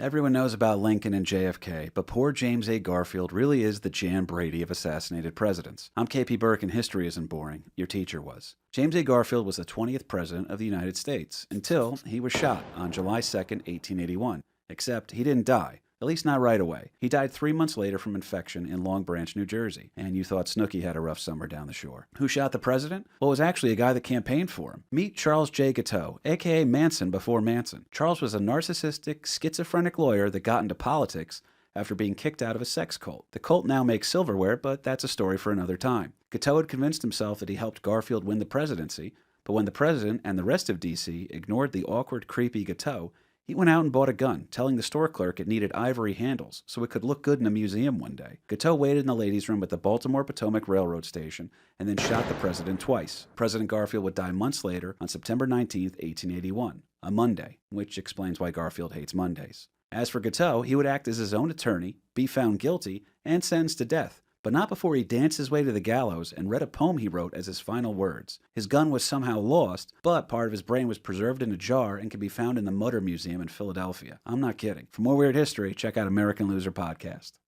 Everyone knows about Lincoln and JFK, but poor James A. Garfield really is the Jan Brady of assassinated presidents. I'm KP Burke, and history isn't boring. Your teacher was. James A. Garfield was the 20th president of the United States until he was shot on July 2nd, 1881. Except he didn't die. At least not right away. He died 3 months later from infection in Long Branch, New Jersey. And you thought Snooki had a rough summer down the shore. Who shot the president? Well, it was actually a guy that campaigned for him. Meet Charles J. Guiteau, aka Manson before Manson. Charles was a narcissistic, schizophrenic lawyer that got into politics after being kicked out of a sex cult. The cult now makes silverware, but that's a story for another time. Guiteau had convinced himself that he helped Garfield win the presidency, but when the president and the rest of D.C. ignored the awkward, creepy Guiteau, he went out and bought a gun, telling the store clerk it needed ivory handles so it could look good in a museum one day. Guiteau waited in the ladies' room at the Baltimore Potomac Railroad Station and then shot the president twice. President Garfield would die months later on September 19, 1881, a Monday, which explains why Garfield hates Mondays. As for Guiteau, he would act as his own attorney, be found guilty, and sentenced to death, but not before he danced his way to the gallows and read a poem he wrote as his final words. His gun was somehow lost, but part of his brain was preserved in a jar and can be found in the Mutter Museum in Philadelphia. I'm not kidding. For more weird history, check out American Loser Podcast.